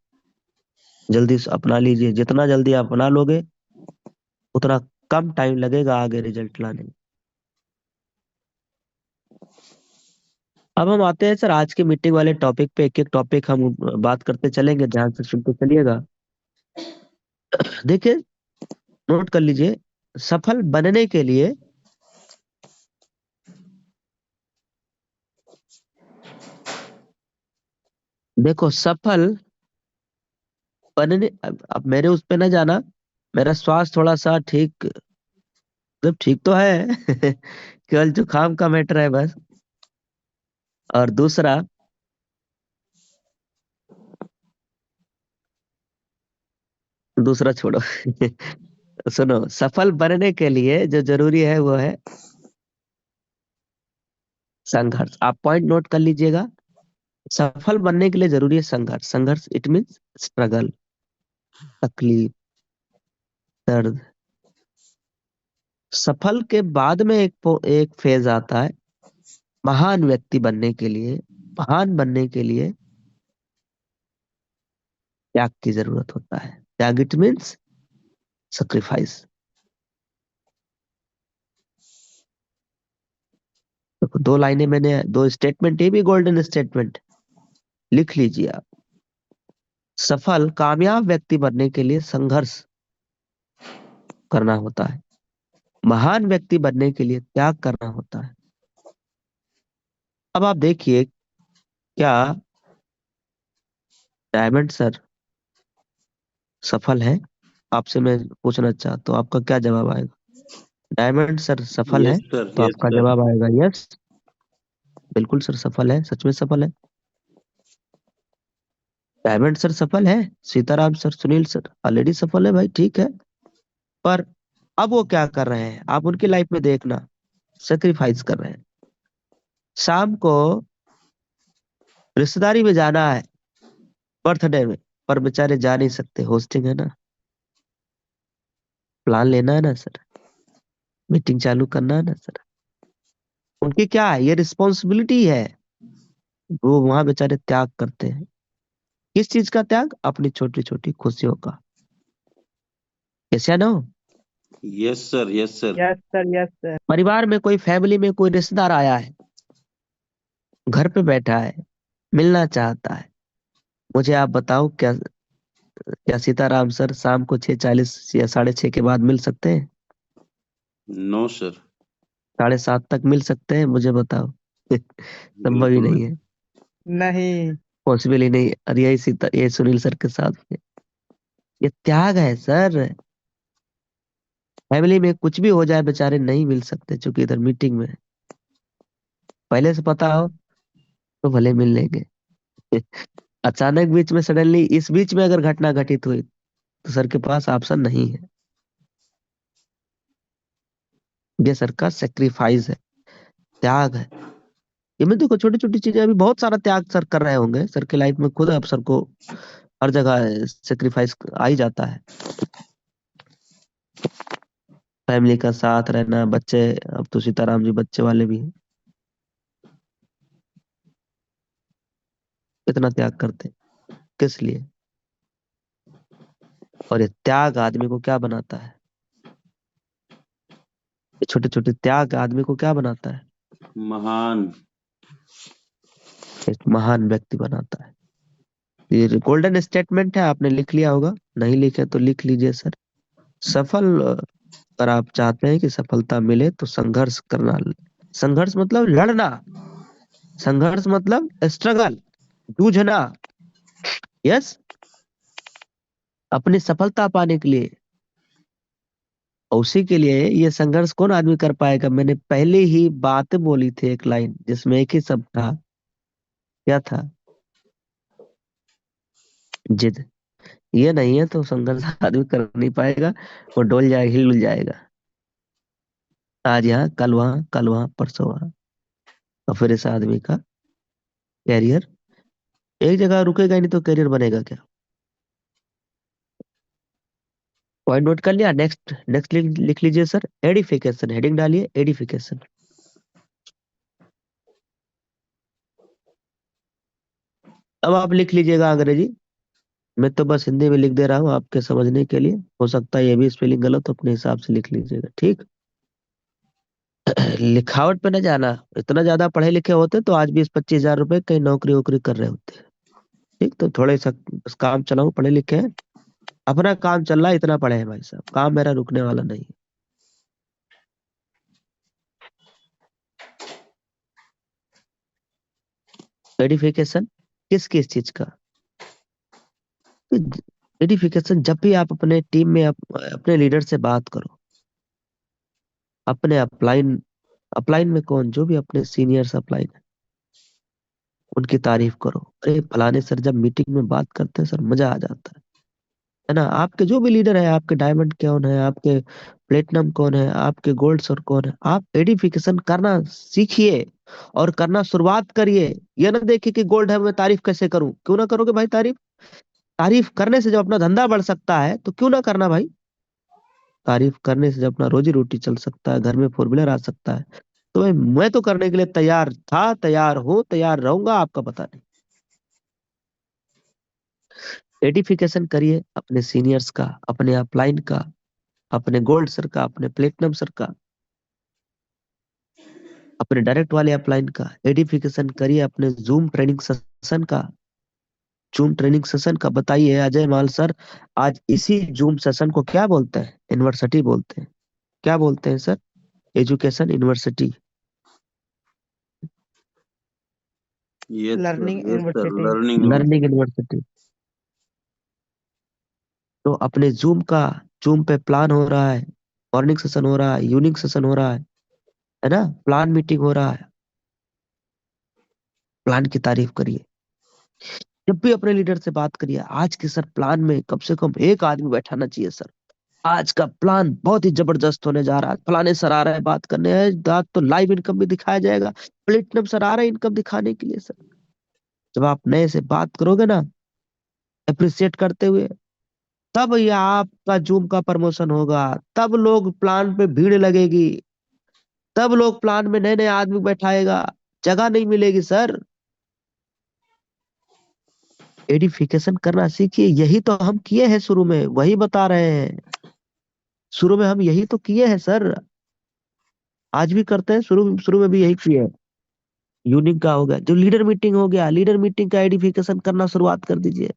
जल्दी से अपना लीजिए। जितना जल्दी आप अपना लोगे उतना कम टाइम लगेगा आगे रिजल्ट लाने में। अब हम आते हैं सर आज की मीटिंग वाले टॉपिक पे, एक एक टॉपिक हम बात करते चलेंगे, ध्यान से सुनते चलिएगा। देखिए, नोट कर लीजिए, सफल बनने के लिए देखो सफल बनने, अब मेरे उस पे ना जाना, मेरा स्वास्थ्य थोड़ा सा ठीक, मतलब ठीक तो है केवल जुकाम का मैटर है बस। और दूसरा, दूसरा छोड़ो सुनो, सफल बनने के लिए जो जरूरी है वो है संघर्ष। आप पॉइंट नोट कर लीजिएगा, सफल बनने के लिए जरूरी है संघर्ष। संघर्ष इट मीन्स स्ट्रगल, तकलीफ, दर्द। सफल के बाद में एक फेज आता है महान व्यक्ति बनने के लिए। महान बनने के लिए त्याग की जरूरत होता है। त्याग इट मीन्स सेक्रीफाइस। देखो दो लाइनें मैंने, दो स्टेटमेंट, ये भी गोल्डन स्टेटमेंट लिख लीजिए आप। सफल कामयाब व्यक्ति बनने के लिए संघर्ष करना होता है, महान व्यक्ति बनने के लिए त्याग करना होता है। अब आप देखिए, क्या डायमंड सर सफल है? आपसे मैं पूछना चाहता हूँ, आपका क्या जवाब आएगा? डायमंड सर सफल है? यस सर, तो यस आपका सर। जवाब आएगा यस, बिल्कुल सर सफल है, सच में सफल है। डायमंड सर सफल है, Sitaram sir, Sunil sir already सफल है भाई, ठीक है। पर अब वो क्या कर रहे हैं, आप उनकी लाइफ में देखना, सेक्रीफाइस कर रहे हैं। शाम को रिश्तेदारी में जाना है, बर्थडे में, पर बेचारे जा नहीं सकते, होस्टिंग है ना, प्लान लेना है ना सर, मीटिंग चालू करना है ना सर। उनकी क्या है, ये रिस्पॉन्सिबिलिटी है। वो वहां बेचारे त्याग करते हैं। किस चीज का त्याग? अपनी छोटी छोटी खुशियों का। कैसे ना हो? Yes sir, yes sir. Yes sir, yes sir. परिवार में कोई, फैमिली में कोई रिश्तेदार आया है, घर पे बैठा है, मिलना चाहता है, मुझे आप बताओ, क्या क्या सीताराम सर शाम को 6:40 या 6:30 के बाद मिल सकते हैं? No sir. 7:30 तक मिल सकते हैं? मुझे बताओ संभव ही बिल्कुल नहीं नहीं। है, नहीं। पॉसिबल ही नहीं है। और यही सुनील सर के साथ है। ये त्याग है सर। फैमिली में कुछ भी हो जाए, बेचारे नहीं मिल सकते, क्योंकि इधर मीटिंग में है। पहले से पता हो तो भले मिल लेंगे अचानक बीच में, सडनली इस बीच में अगर घटना घटित हुई तो सर के पास ऑप्शन नहीं है। ये सर का सेक्रीफाइस है, त्याग है। ये मैं देखो, छोटी छोटी चीजें, अभी बहुत सारा त्याग सर कर रहे होंगे सर की लाइफ में, खुद अब सर को हर जगह सेक्रीफाइस आ ही जाता है। फैमिली का साथ रहना, बच्चे, अब तो सीताराम जी बच्चे वाले भी हैं, कितना त्याग करते हैं, किस लिए? और ये त्याग आदमी को क्या बनाता है? ये छोटे छोटे त्याग आदमी को क्या बनाता है? महान। एक महान व्यक्ति बनाता है। ये गोल्डन स्टेटमेंट है, आपने लिख लिया होगा, नहीं लिखे तो लिख लीजिए सर। सफल अगर आप चाहते हैं कि सफलता मिले तो संघर्ष करना। संघर्ष मतलब लड़ना, संघर्ष मतलब स्ट्रगल, जूझना। यस, अपनी सफलता पाने के लिए। और उसी के लिए ये संघर्ष कौन आदमी कर पाएगा? मैंने पहले ही बात बोली थी, एक लाइन जिसमें एक ही शब्द था, क्या था? जिद। ये नहीं है तो संघर्ष आदमी कर नहीं पाएगा, वो डोल जाएगा, हिल जाएगा, आज यहाँ कल वहां, कल वहां परसों वहां। और फिर इस आदमी का कैरियर एक जगह रुकेगा ही नहीं, तो कैरियर बनेगा क्या? पॉइंट नोट कर लिया? नेक्स्ट नेक्स्ट लिख लीजिए सर, एडिफिकेशन, हेडिंग डालिए एडिफिकेशन। अब आप लिख लीजिएगा अंग्रेजी, मैं तो बस हिंदी में लिख दे रहा हूँ आपके समझने के लिए, हो सकता है ये भी स्पेलिंग गलत हो, अपने हिसाब से लिख लीजिएगा, ठीक? लिखावट पे न जाना, इतना ज्यादा पढ़े लिखे होते तो आज 20-25 हजार रुपए कहीं नौकरी वोकरी कर रहे होते। ठीक, तो थोड़े सा बस काम चलाओ, पढ़े लिखे हैं, अपना काम चल रहा है, इतना पढ़े हैं भाई साहब, काम मेरा रुकने वाला नहीं है। एडिफिकेशन किस चीज का? एडिफिकेशन जब भी आप अपने टीम में अपने लीडर से बात करो, अपने अपलाइन अपलाइन में कौन, जो भी अपने सीनियर्स अपलाइन है, उनकी तारीफ करो। अरे फलाने सर जब मीटिंग में बात करते हैं सर, मजा आ जाता है ना। आपके जो भी लीडर है, आपके डायमंड कौन है, आपके प्लेटिनम कौन है, आपके गोल्ड सर कौन है, आप एडिफिकेशन करना सीखिए और करना शुरुआत करिए। ये ना देखिए कि गोल्ड है मैं तारीफ कैसे करूं, क्यों ना करोगे भाई तारीफ। तारीफ करने से जब अपना धंधा बढ़ सकता है तो क्यों ना करना भाई। तारीफ करने से जब अपना रोजी रोटी चल सकता है, घर में फोर व्हीलर आ सकता है, तो मैं तो करने के लिए तैयार था, तैयार हूं, तैयार रहूंगा, आपका पता नहीं। एडिफिकेशन करिए अपने सीनियर्स का, अपने अपलाइन का, अपने गोल्ड सर का, अपने प्लेटिनम सर का, अपने डायरेक्ट वाले अपलाइन का। एडिफिकेशन करिए अपने जूम ट्रेनिंग सेशन का। जूम ट्रेनिंग सेशन का बताइए अजय माल सर, आज इसी जूम सेशन को क्या बोलते हैं? यूनिवर्सिटी बोलते हैं। क्या बोलते हैं sir? Education university. Yes sir, learning yes sir, university. Learning learning university. University. तो अपने जूम पे प्लान हो रहा है, मॉर्निंग सेशन हो रहा है, इवनिंग सेशन हो रहा है ना, प्लान मीटिंग हो रहा है। प्लान की तारीफ करिए। जब भी अपने लीडर से बात करिए, आज के सर प्लान में कम से कम एक आदमी बैठाना चाहिए सर। आज का प्लान बहुत ही जबरदस्त होने जा रहा है, फलाने सर आ रहे हैं बात करने हैं, रात तो लाइव इनकम भी दिखाया जाएगा। प्लेटिनम सर आ रहे हैं इनकम दिखाने के लिए सर। जब आप नए से बात करोगे ना, अप्रिशिएट करते हुए, तब ये आपका जूम का प्रमोशन होगा, तब लोग प्लान पे भीड़ लगेगी, तब लोग प्लान में नए नए आदमी बैठाएगा। जगह नहीं मिलेगी सर। एडिफिकेशन करना सीखिए, यही तो हम किए हैं शुरू में, वही बता रहे हैं। शुरू में हम यही तो किए हैं सर, आज भी करते हैं, शुरू शुरू में भी यही किए हैं। यूनिक का हो गया, जो लीडर मीटिंग हो गया, लीडर मीटिंग का एडिफिकेशन करना शुरुआत कर दीजिए।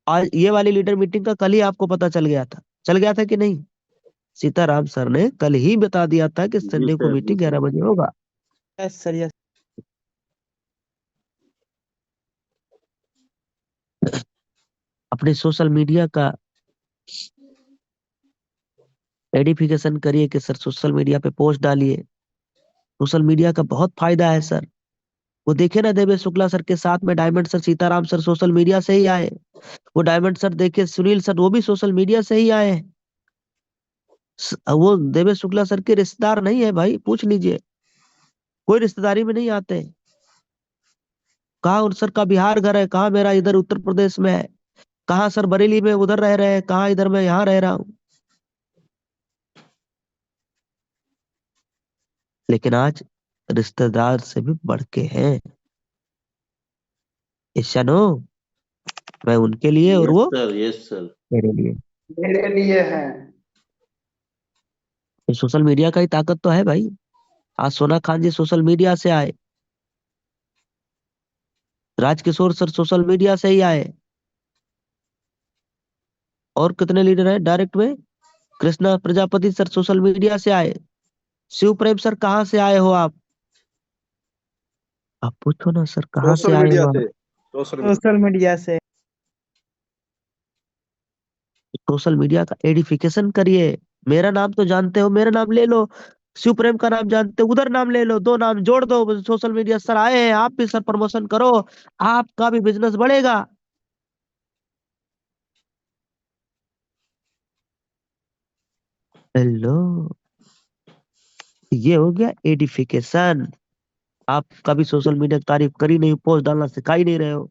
आज ये वाली लीडर मीटिंग का कल ही आपको पता चल गया था कि नहीं? सीताराम सर ने कल ही बता दिया था कि जी संडे को सर, जी मीटिंग 11 सर। बजे होगा। Yes sir, yes. अपने सोशल मीडिया का एडिफिकेशन करिए कि सर सोशल मीडिया पे पोस्ट डालिए। सोशल मीडिया का बहुत फायदा है सर। वो देखे ना, देवेश शुक्ला सर के साथ में diamond sir, Sitaram sir social media से ही आए। वो डायमंड सर देखिए, सुनील सर वो भी सोशल मीडिया से ही आए हैं। वो देवेश शुक्ला सर के रिश्तेदार नहीं है भाई, पूछ लीजिए, कोई रिश्तेदारी में नहीं आते। कहाँ उन सर का बिहार घर है, कहाँ मेरा इधर उत्तर प्रदेश में है, कहाँ सर बरेली में उधर रह रहे हैं, कहाँ इधर मैं यहाँ रह रहा हूँ। लेकिन आज रिश्तेदार से भी बढ़ के हैं। ईशानो, मैं उनके लिए और यस वो सर, यस सर। मेरे लिए। मेरे लिए है। ये सोशल मीडिया का ही ताकत तो है भाई। आज सोना खान जी सोशल मीडिया से आए, राजकिशोर सर सोशल मीडिया से ही आए। और कितने लीडर हैं डायरेक्ट में? Krishna Prajapati sir social media से आए। शिव प्रेम सर कहाँ से आए हो आप पूछो ना सर, कहाँ से सोशल आए मीडिया हो से। आप? Social media. सोशल मीडिया से। सोशल मीडिया का एडिफिकेशन करिए। मेरा नाम तो जानते हो, मेरा नाम ले लो। शिव प्रेम का नाम जानते हो, उधर नाम ले लो, दो नाम जोड़ दो। सोशल मीडिया सर आए हैं, आप भी सर प्रमोशन करो, आपका भी बिजनेस बढ़ेगा। हेलो, ये हो गया एडिफिकेशन। आप कभी सोशल मीडिया की तारीफ करी नहीं, पोस्ट डालना सिखा ही नहीं रहे हो।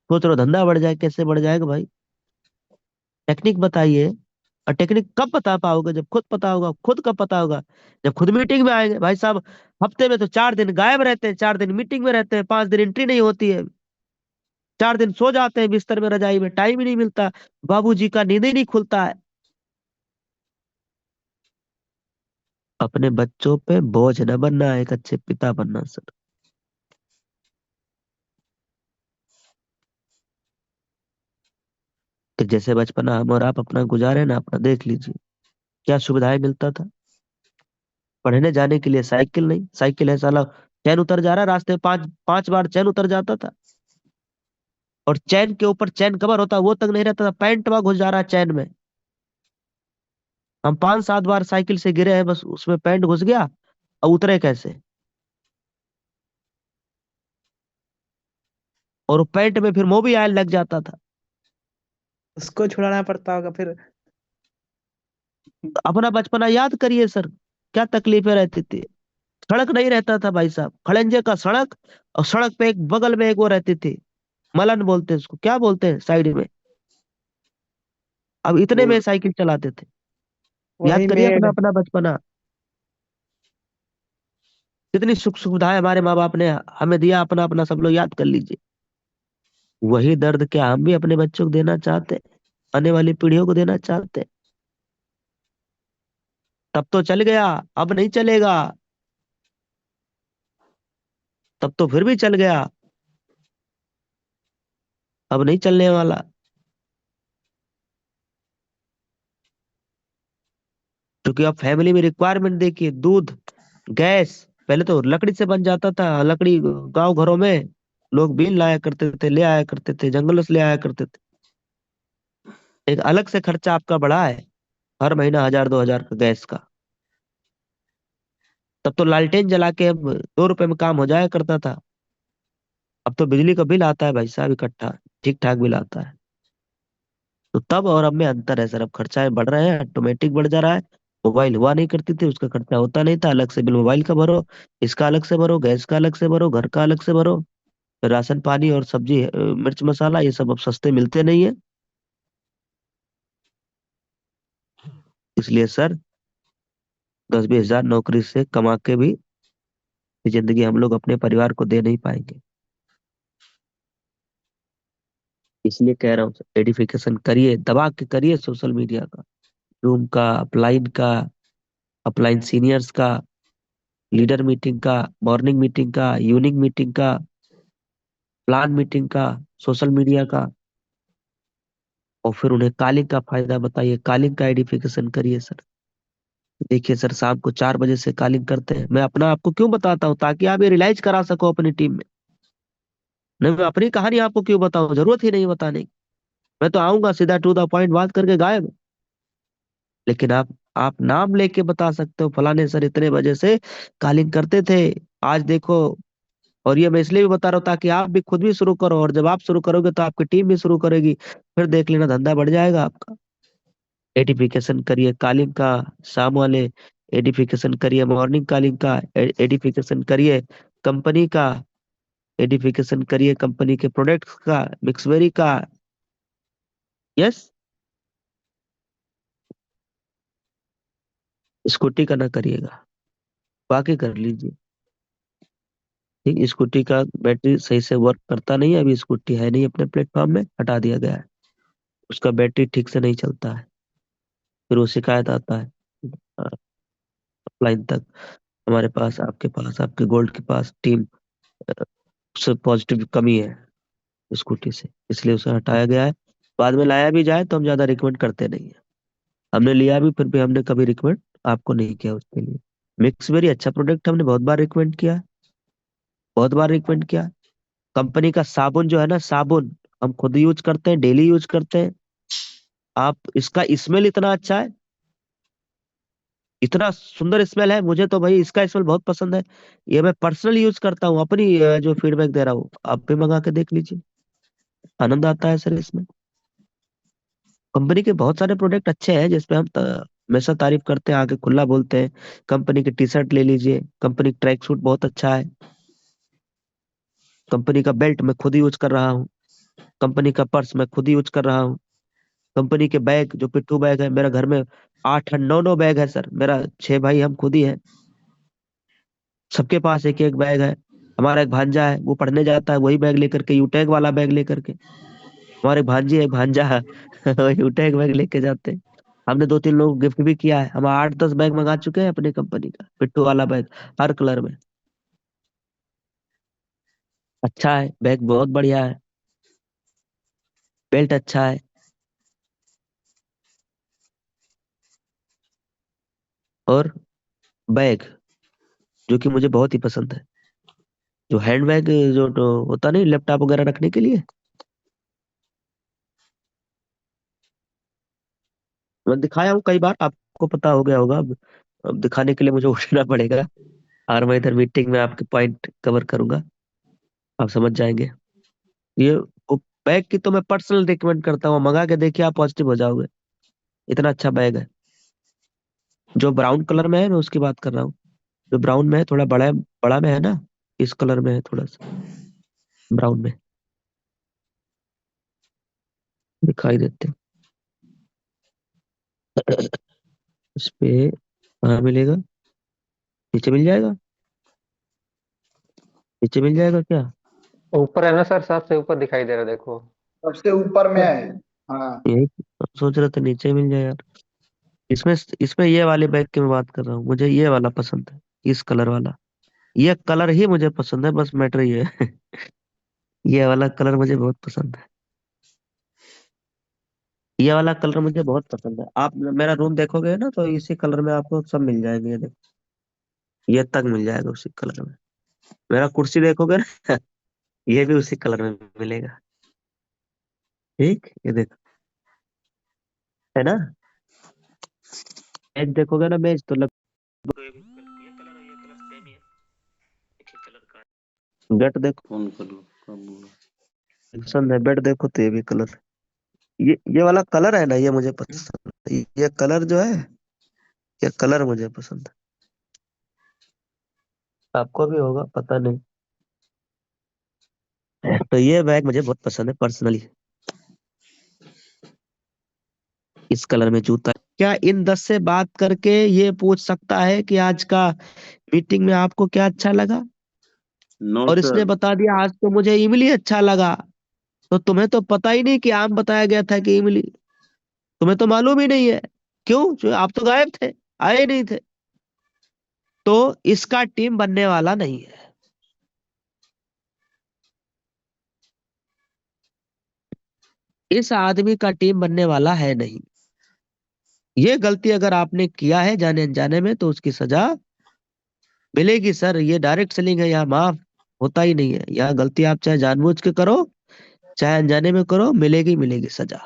सोच रहे हो धंधा बढ़ जाए, कैसे बढ़ जाएगा भाई? टेक्निक बताइए। और टेक्निक कब बता पाओगे? जब खुद पता होगा। खुद कब पता होगा? जब खुद मीटिंग में आएंगे भाई साहब। हफ्ते में तो 4 दिन गायब रहते हैं, 4 दिन मीटिंग में रहते हैं, 5 दिन एंट्री नहीं होती है, 4 दिन सो जाते हैं बिस्तर में रजाई में, टाइम ही नहीं मिलता, बाबूजी का नींद ही नहीं खुलता है। अपने बच्चों पे बोझ न बनना, एक अच्छे पिता बनना सर। कि जैसे बचपना हम और आप अपना गुजारे ना, अपना देख लीजिए क्या सुविधाएं मिलता था। पढ़ने जाने के लिए साइकिल नहीं, साइकिल है साला चैन उतर जा रहा है रास्ते में, 5 5 बार चैन उतर जाता था। और चैन के ऊपर चैन कवर होता वो तक नहीं रहता था, पैंट वहां घुस जा रहा है चैन में। हम 5 7 बार साइकिल से गिरे हैं, बस उसमें पैंट घुस गया। और उतरे कैसे? और वो पैंट में फिर मोबिल लग जाता था। उसको छुड़ाना पड़ता होगा फिर। अपना बचपना याद करिए सर, क्या तकलीफें रहती थी। सड़क नहीं रहता था भाई साहब, खड़ंजे का सड़क। और सड़क पे एक बगल में एक वो रहती थी, मलन बोलते हैं उसको, क्या बोलते हैं साइड में। अब इतने वो में साइकिल चलाते थे। याद वही करिए अपना मेड। अपना बचपना। कितनी सुख सुविधाएं हमारे माँ बाप ने हमें दिया, अपना अपना सब लोग याद कर लीजिए। वही दर्द क्या हम भी अपने बच्चों को देना चाहते हैं, आने वाली पीढ़ियों को देना चाहते हैं? तब तो चल गया, अब नहीं चलेगा। तब तो फिर भी चल गया, अब नहीं चलने वाला। क्योंकि अब फैमिली में रिक्वायरमेंट देखिए, दूध, गैस। पहले तो लकड़ी से बन जाता था, लकड़ी गांव घरों में लोग बीन लाया करते थे, ले आया करते थे, जंगलों से ले आया करते थे। एक अलग से खर्चा आपका बढ़ा है, हर महीना 1000 2000 का गैस का। तब तो लालटेन जला के अब 2 रुपए में काम हो जाया करता था। अब तो बिजली का बिल आता है भाई साहब इकट्ठा, ठीक ठाक बिल आता है। तो तब और अब में अंतर है सर, अब खर्चाएं बढ़ रहे हैं, ऑटोमेटिक बढ़ जा रहा है। मोबाइल हुआ नहीं करती थी, उसका खर्चा होता नहीं था, अलग से बिल मोबाइल का भरो, इसका अलग से भरो, गैस का अलग से भरो, घर का अलग से भरो। फिर राशन पानी और सब्जी, मिर्च मसाला, ये सब अब सस्ते मिलते नहीं है। इसलिए सर 10 20 हजार नौकरी से कमा के भी ये जिंदगी हम लोग अपने परिवार को दे नहीं पाएंगे। इसलिए कह रहा हूँ सर, एडिफिकेशन करिए, दबा के करिए सोशल मीडिया का, जूम का, अपलाइन का, अपलाइन सीनियर्स का, लीडर मीटिंग का, मॉर्निंग मीटिंग का, इवनिंग मीटिंग का, प्लान मीटिंग का, सोशल मीडिया का। और फिर उन्हें कॉलिंग का फायदा बताइए, कॉलिंग का एडिफिकेशन करिए सर। देखिए सर, शाम को 4 बजे से कॉलिंग करते हैं, मैं अपना आपको क्यों बताता हूँ, ताकि आप ये रियलाइज करा सको अपनी टीम में। नहीं, मैं अपनी कहानी आपको क्यों बताऊं, जरूरत ही नहीं बताने की। मैं तो आऊंगा सीधा टू द पॉइंट, बात करके गायब। लेकिन आप नाम लेके बता सकते हो, फलाने सर इतने बजे से कॉलिंग करते थे, आज देखो। और ये मैं इसलिए भी बता रहा हूँ ताकि आप भी खुद भी शुरू करो, और जब आप शुरू करोगे तो आपकी टीम भी शुरू करेगी। फिर देख लेना, धंधा बढ़ जाएगा आपका। एडिफिकेशन करिए कॉलिंग का, शाम वाले एडिफिकेशन करिए, मॉर्निंग कॉलिंग का एडिफिकेशन करिए, कंपनी का एडिफिकेशन करिए, कंपनी के प्रोडक्ट्स का, मिक्सवेरी का। यस। स्कूटी का ना करिएगा, बाकी कर लीजिए। ठीक, स्कूटी का बैटरी सही से वर्क करता नहीं है, अभी स्कूटी है नहीं अपने प्लेटफॉर्म में, हटा दिया गया है। उसका बैटरी ठीक से नहीं चलता है, फिर वो शिकायत आता है लाइन तक, हमारे पास, आपके पास, आपके गोल्ड के पास टीम से पॉजिटिव कमी है स्कूटी से, इसलिए उसे हटाया गया है। बाद में लाया भी जाए तो हम ज्यादा रिकमेंड करते नहीं है। हमने लिया भी, फिर भी हमने कभी रिकमेंड आपको नहीं किया उसके लिए। मिक्स वेरी अच्छा प्रोडक्ट, हमने बहुत बार रिकमेंड किया है, बहुत बार रिकमेंड किया है। कंपनी का साबुन जो है ना, साबुन हम खुद यूज करते हैं, डेली यूज करते हैं। आप, इसका स्मेल इतना अच्छा है, इतना सुंदर स्मेल है, मुझे तो भाई इसका स्मेल बहुत पसंद है। ये मैं पर्सनल यूज करता हूँ, अपनी जो फीडबैक दे रहा हूँ, आप भी मंगा के देख लीजिए, आनंद आता है सर इसमें। कंपनी के बहुत सारे प्रोडक्ट अच्छे हैं जिसपे हम हमेशा तारीफ करते हैं, आके खुला बोलते हैं। कंपनी की टी शर्ट ले लीजिए, कंपनी की ट्रैक सूट बहुत अच्छा है। कंपनी का बेल्ट मैं खुद यूज कर रहा हूँ, कंपनी का पर्स मैं खुद यूज कर रहा हूँ। कंपनी के बैग, जो पिट्ठू बैग है मेरा घर में, 8 9 9 बैग है सर, मेरा 6 भाई हम खुद ही है, सबके पास एक एक बैग है। हमारा एक भांजा है, वो पढ़ने जाता है वही बैग लेकर के, यूटैग वाला बैग लेकर के। हमारे भांजी है, भांजा है यूटैग बैग लेके जाते हैं। हमने 2 3 लोग गिफ्ट भी किया है, हम 8 10 बैग मंगा चुके हैं अपनी कंपनी का, पिट्ठू वाला बैग, हर कलर में। अच्छा है बैग, बहुत बढ़िया है। बेल्ट अच्छा है, और बैग, जो कि मुझे बहुत ही पसंद है, जो हैंड बैग, जो होता नहीं लैपटॉप वगैरह रखने के लिए। मैं दिखाया हूँ कई बार, आपको पता हो गया होगा। अब दिखाने के लिए मुझे उठना पड़ेगा, और मैं इधर मीटिंग में आपके पॉइंट कवर करूंगा, आप समझ जाएंगे। ये वो बैग की तो मैं पर्सनल रिकमेंड करता हूँ, मंगा के देखिए, आप पॉजिटिव हो जाओगे। इतना अच्छा बैग है। जो ब्राउन कलर में है, मैं उसकी बात कर रहा हूँ। जो ब्राउन में है, थोड़ा बड़ा बड़ा में है ना, इस कलर में है, थोड़ा सा ब्राउन में दिखाई देते हैं। इस पे कहाँ मिलेगा? नीचे मिल जाएगा, नीचे मिल जाएगा क्या? ऊपर है ना सर, सबसे ऊपर दिखाई दे रहा है, देखो। सबसे ऊपर में है। हाँ। यही सोच रहे थे नीचे मिल जाए यार। इसमें इसमें ये वाले बैग की मैं बात कर रहा हूँ, मुझे ये वाला पसंद है, इस कलर वाला। ये कलर ही मुझे पसंद है, बस मैटर ये है। ये वाला कलर मुझे बहुत पसंद है। ये वाला कलर मुझे बहुत पसंद है। आप मेरा रूम देखोगे ना, तो इसी कलर में आपको सब मिल जाएंगे। ये देखो, ये तक मिल जाएगा उसी कलर में। मेरा कुर्सी देखोगे ना, ये भी उसी कलर में मिलेगा। ठीक, ये देखो, है ना। मेज देखोगे ना, मेज तो लगभग ये कलर और ये कलर सेम ही है, एक ही कलर का है। बेड देखो, फोन कर लो कब बोला। पसंद है। बेड देखो तो ये भी कलर, ये वाला कलर है ना, ये मुझे पसंद है। ये कलर जो है, ये कलर मुझे पसंद है। आपको भी होगा, पता नहीं। तो ये बैग मुझे बहुत पसंद है पर्सनली। इस कलर में जूता। क्या इन 10 से बात करके ये पूछ सकता है कि आज का मीटिंग में आपको क्या अच्छा लगा? नो और इसने सर। बता दिया आज तो मुझे इमली अच्छा लगा। तो तुम्हें तो पता ही नहीं कि आम बताया गया था कि इमली, तुम्हें तो मालूम ही नहीं है। क्यों? जो आप तो गायब थे, आए ही नहीं थे। तो इसका टीम बनने वाला नहीं है। इस आदमी का टीम बनने वाला है नहीं। ये गलती अगर आपने किया है जाने अनजाने में, तो उसकी सजा मिलेगी सर। ये डायरेक्ट सेलिंग है, यहाँ माफ होता ही नहीं है। यहाँ गलती आप चाहे जानबूझ के करो, चाहे अनजाने में करो, मिलेगी मिलेगी सजा।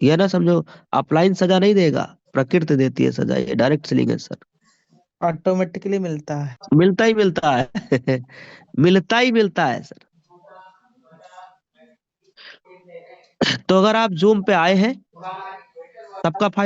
ये ना समझो, अपलाइन सजा नहीं देगा, प्रकृति देती है सजा। ये डायरेक्ट सेलिंग है सर, ऑटोमेटिकली मिलता है। मिलता ही मिलता है। मिलता ही मिलता है सर। तो अगर आप जूम पे आए हैं, सबका फायदा